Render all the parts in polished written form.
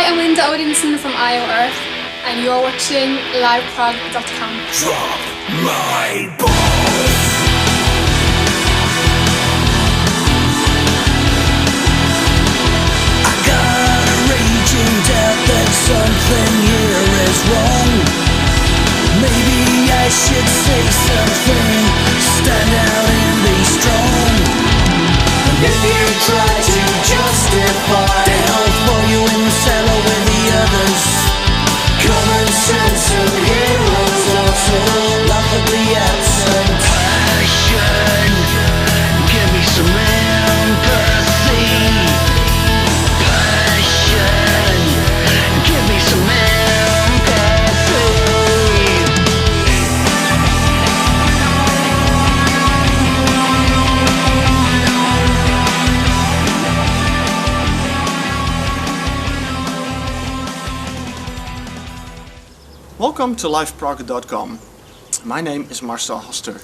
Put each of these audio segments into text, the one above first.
I'm Linda Odinson from Iowa Earth, and you're watching liveprog.com. Drop my balls. I got a raging doubt that something here is wrong. Maybe I should say something, stand out and be strong. And if you try to justify, then I'll throw you in the cellar with the others. Common sense of heroes also laughably absent. Passion, give me some empathy. Passion, give me some empathy. Welcome to liveprog.com. My name is Marcel Hoster.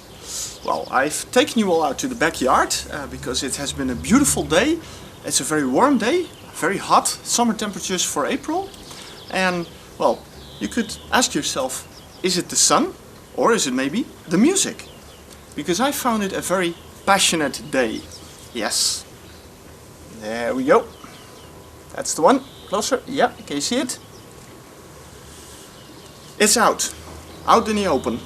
Well, I've taken you all out to the backyard because it has been a beautiful day. It's a very warm day, very hot, summer temperatures for April. And, well, you could ask yourself, is it the sun or is it maybe the music? Because I found it a very passionate day. Yes. There we go. That's the one. Closer. Yeah, can you see it? It's out in the open,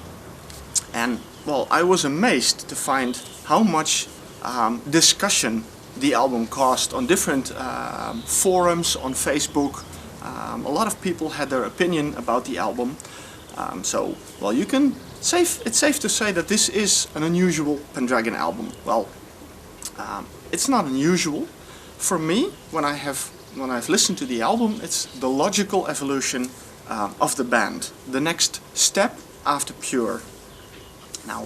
and well, I was amazed to find how much discussion the album caused on different forums on Facebook. A lot of people had their opinion about the album, so well, it's safe to say that this is an unusual Pendragon album. Well, it's not unusual for me. When I've listened to the album, it's the logical evolution of the band, the next step after Pure. Now,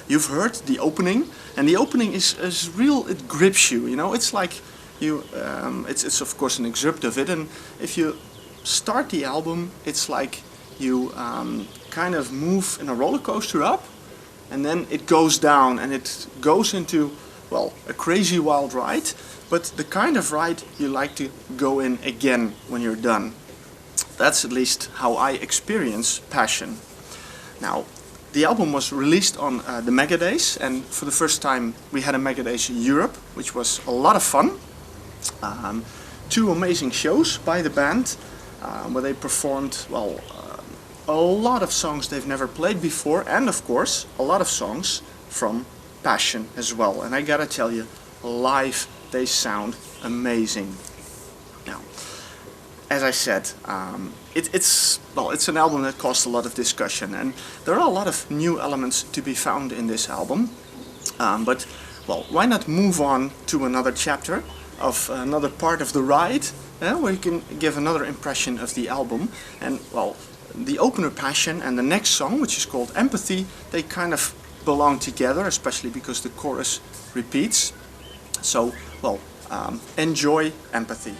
you've heard the opening, and the opening is real. It grips you, you know. It's like you. It's of course an excerpt of it, and if you start the album, it's like you kind of move in a roller coaster up, and then it goes down, and it goes into, well, a crazy wild ride, but the kind of ride you like to go in again when you're done. That's at least how I experience Passion. Now, the album was released on the Mega Days, and for the first time we had a Mega Days in Europe, which was a lot of fun. 2 amazing shows by the band, where they performed, well, a lot of songs they've never played before, and of course a lot of songs from Passion as well. And I gotta tell you, live they sound amazing. Now, as I said, it's an album that caused a lot of discussion, and there are a lot of new elements to be found in this album. But well, why not move on to another chapter of another part of the ride, where you can give another impression of the album. And well, the opener Passion and the next song, which is called Empathy, they kind of belong together, especially because the chorus repeats. So, well, enjoy Empathy.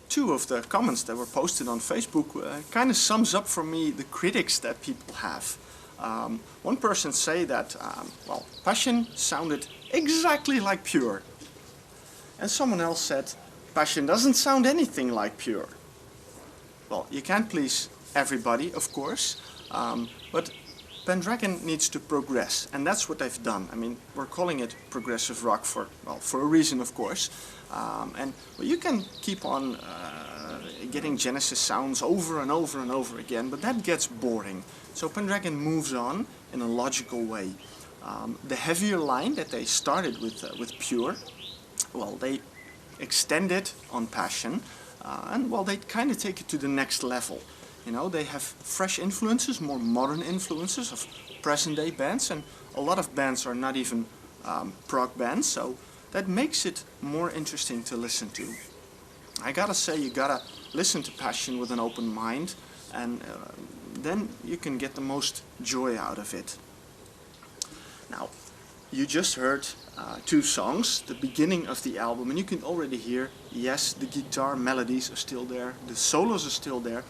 Two of the comments that were posted on Facebook kind of sums up for me the critics that people have. One person say that, well, Passion sounded exactly like Pure. And someone else said, Passion doesn't sound anything like Pure. Well, you can't please everybody, of course, but Pendragon needs to progress, and that's what they've done. I mean, we're calling it progressive rock for a reason, of course. And well, you can keep on getting Genesis sounds over and over and over again, but that gets boring. So Pendragon moves on in a logical way. The heavier line that they started with Pure, well, they extend it on Passion, and well, they kind of take it to the next level. You know, they have fresh influences, more modern influences of present-day bands, and a lot of bands are not even prog bands, so that makes it more interesting to listen to. I gotta say, you gotta listen to Passion with an open mind, and then you can get the most joy out of it. Now, you just heard two songs, the beginning of the album, and you can already hear, yes, the guitar melodies are still there, the solos are still there.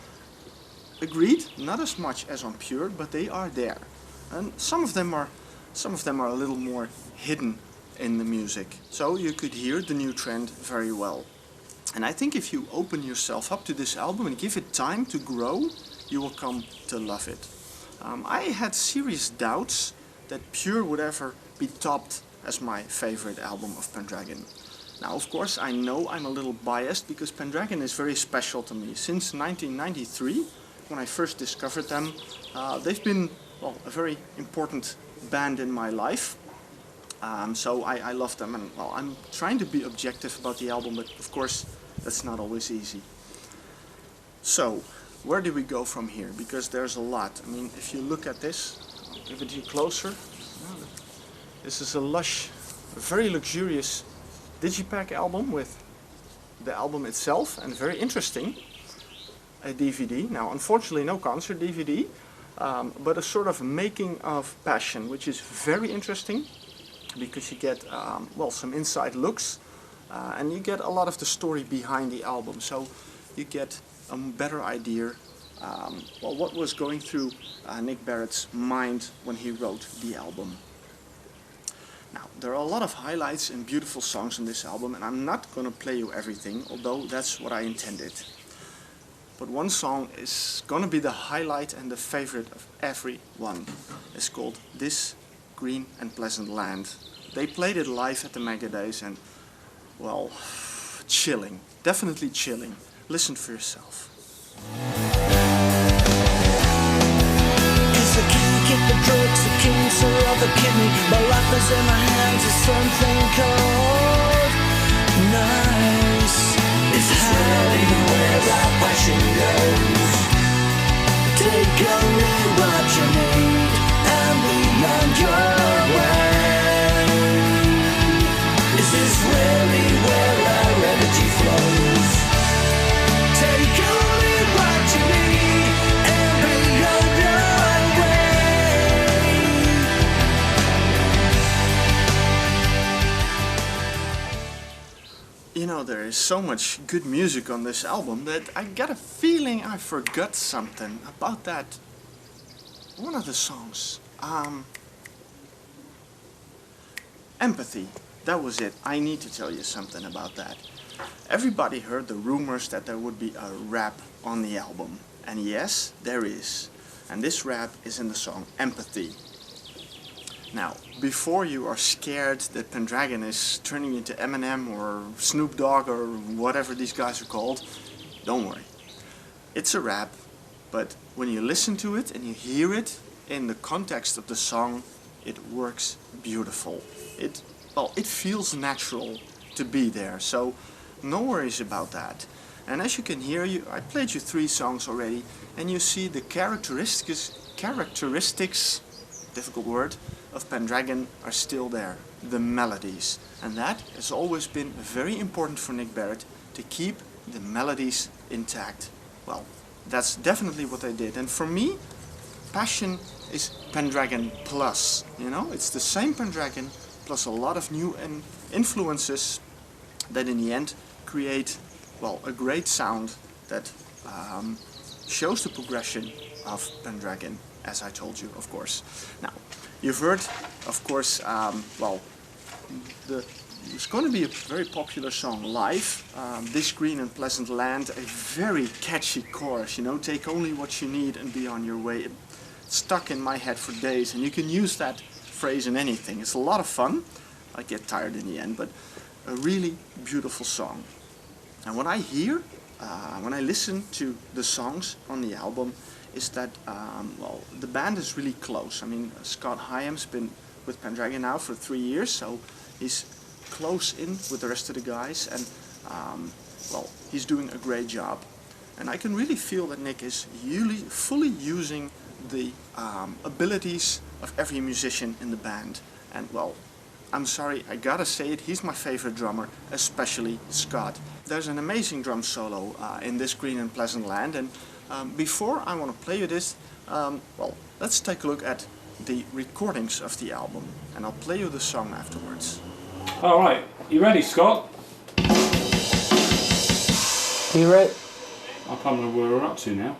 Agreed, not as much as on Pure, but they are there. And some of them are a little more hidden in the music. So you could hear the new trend very well. And I think if you open yourself up to this album and give it time to grow, you will come to love it. I had serious doubts that Pure would ever be topped as my favorite album of Pendragon. Now, of course, I know I'm a little biased because Pendragon is very special to me. Since 1993, when I first discovered them, they've been, well, a very important band in my life. So I love them, and well, I'm trying to be objective about the album, but of course that's not always easy. So, where do we go from here? Because there's a lot. I mean, if you look at this, I'll give it to you closer. This is a lush, very luxurious digipack album with the album itself, and very interesting. A DVD. Now, unfortunately, no concert DVD, but a sort of making of Passion, which is very interesting because you get, well, some inside looks, and you get a lot of the story behind the album. So you get a better idea, well, what was going through Nick Barrett's mind when he wrote the album. Now, there are a lot of highlights and beautiful songs on this album, and I'm not going to play you everything, although that's what I intended. But one song is gonna be the highlight and the favorite of everyone. It's called This Green and Pleasant Land. They played it live at the Mega Days and, well, chilling. Definitely chilling. Listen for yourself. Cause I can't get the drugs, the cancer or the kidney. My life is in my hands, it's something called nice. It's really where our passion goes. Take only what you need and beyond your way. Is this really where our energy flows? Take only what you need and beyond your way. You know, there is so much good music on this album that I got a feeling I forgot something about that. One of the songs. Empathy. That was it. I need to tell you something about that. Everybody heard the rumors that there would be a rap on the album. And yes, there is. And this rap is in the song Empathy. Now, before you are scared that Pendragon is turning into Eminem or Snoop Dogg or whatever these guys are called, don't worry. It's a rap, but when you listen to it and you hear it in the context of the song, it works beautiful. It feels natural to be there, so no worries about that. And as you can hear, I played you 3 songs already, and you see the characteristics, difficult word, of Pendragon are still there, the melodies. And that has always been very important for Nick Barrett, to keep the melodies intact. Well, that's definitely what they did. And for me, Passion is Pendragon plus, you know? It's the same Pendragon plus a lot of new influences that in the end create, well, a great sound that shows the progression of Pendragon, as I told you, of course. Now, you've heard, of course, well, it's going to be a very popular song live, This Green and Pleasant Land, a very catchy chorus, you know, take only what you need and be on your way. stuck in my head for days, and you can use that phrase in anything. It's a lot of fun. I get tired in the end, but a really beautiful song. And what I hear when I listen to the songs on the album is that well, the band is really close. I mean, Scott Hyam's been with Pendragon now for 3 years, so he's close in with the rest of the guys, and well, he's doing a great job. And I can really feel that Nick is fully using the abilities of every musician in the band. And well, I'm sorry, I gotta say it, he's my favorite drummer, especially Scott. There's an amazing drum solo in this Green and Pleasant Land, and before I want to play you this, well, let's take a look at the recordings of the album, and I'll play you the song afterwards. Alright, you ready, Scott? You ready? I can't remember where we're up to now.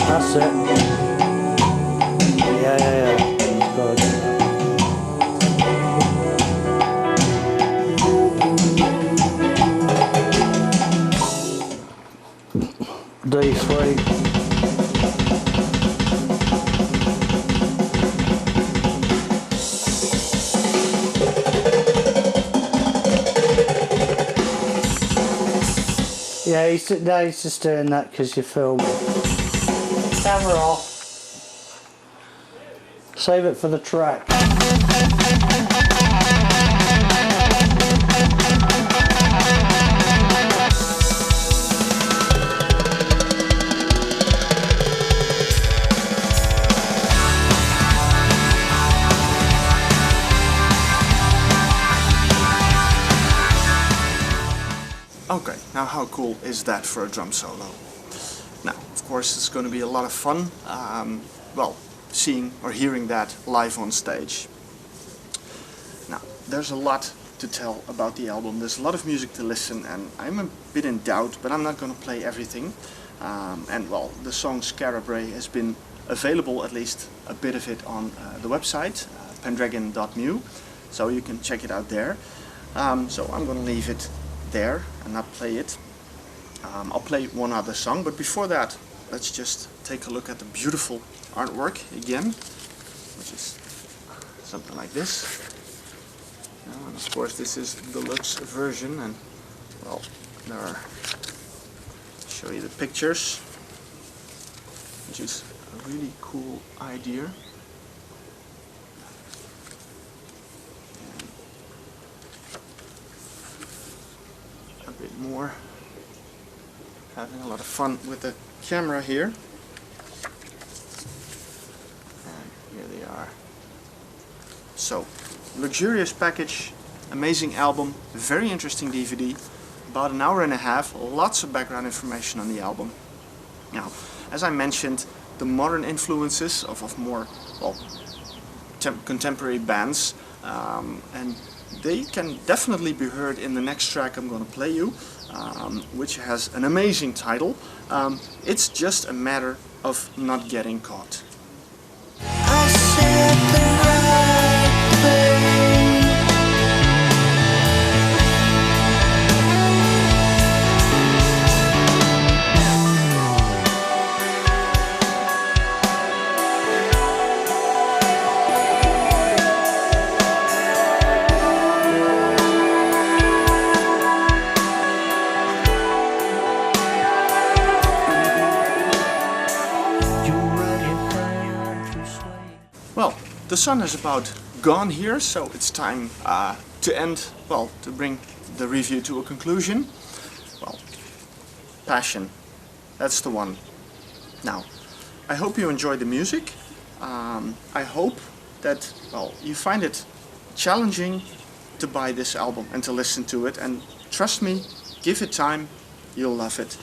That's it. Yeah. Good. D3. Yeah, he's just doing that because you film. Camera off. Save it for the track. Okay, now how cool is that for a drum solo? Now, of course, it's going to be a lot of fun, well, seeing or hearing that live on stage. Now, there's a lot to tell about the album. There's a lot of music to listen, and I'm a bit in doubt, but I'm not going to play everything. And well, the song Scarabray has been available, at least a bit of it, on the website, pendragon.mu, so you can check it out there. So I'm going to leave it there and not play it. I'll play one other song, but before that, let's just take a look at the beautiful artwork again, which is something like this. And of course, this is the deluxe version, and well, there are, show you the pictures, which is a really cool idea. A bit more, having a lot of fun with the camera here, and here they are. So, luxurious package, amazing album, very interesting DVD, about an hour and a half, lots of background information on the album. Now, as I mentioned, the modern influences of more, well, contemporary bands, and they can definitely be heard in the next track I'm going to play you, which has an amazing title. It's just a matter of not getting caught. I said the right thing. Well, the sun is about gone here, so it's time to end, well, to bring the review to a conclusion. Well, passion, that's the one. Now, I hope you enjoyed the music. I hope that, well, you find it challenging to buy this album and to listen to it, and trust me, give it time, you'll love it.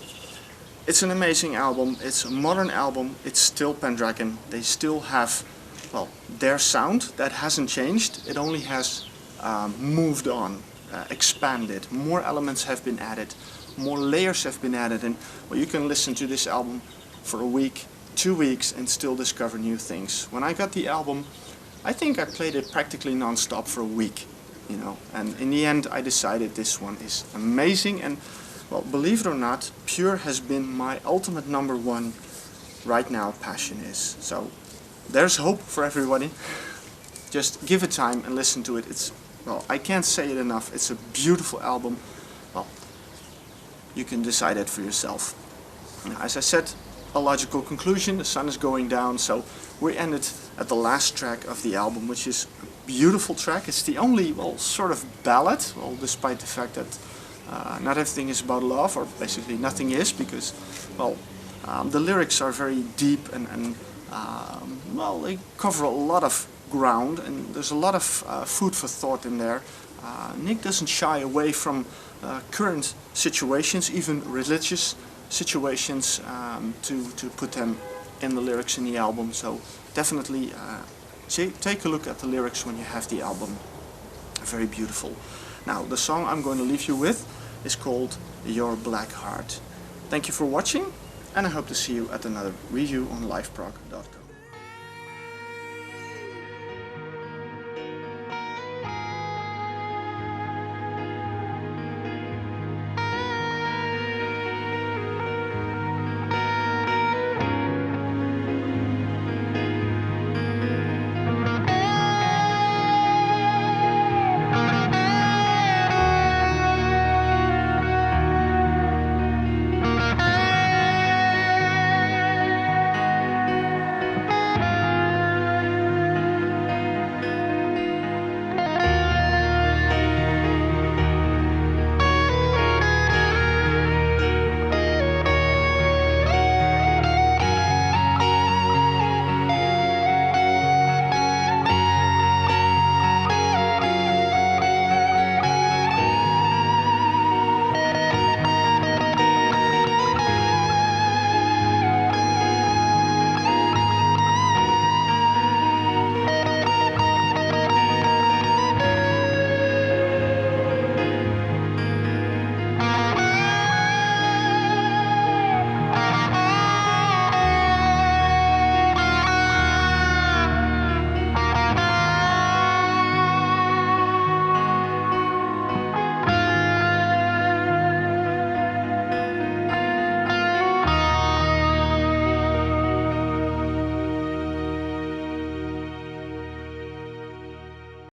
It's an amazing album, it's a modern album, it's still Pendragon. They still have, well, their sound, that hasn't changed, it only has moved on, expanded. More elements have been added, more layers have been added, and well, you can listen to this album for a week, 2 weeks, and still discover new things. When I got the album, I think I played it practically non-stop for a week, you know, and in the end I decided this one is amazing, and well, believe it or not, Pure has been my ultimate #1 right now. Passion is. So there's hope for everybody. Just give it time and listen to it. It's, well, I can't say it enough. It's a beautiful album. Well, you can decide it for yourself. As I said, a logical conclusion. The sun is going down, so we ended at the last track of the album, which is a beautiful track. It's the only, well, sort of ballad, well, despite the fact that not everything is about love, or basically nothing is, because, well, the lyrics are very deep and well, they cover a lot of ground, and there's a lot of food for thought in there. Nick doesn't shy away from current situations, even religious situations, to put them in the lyrics in the album. So definitely take a look at the lyrics when you have the album. Very beautiful. Now, the song I'm going to leave you with is called Your Black Heart. Thank you for watching, and I hope to see you at another review on liveprog.com.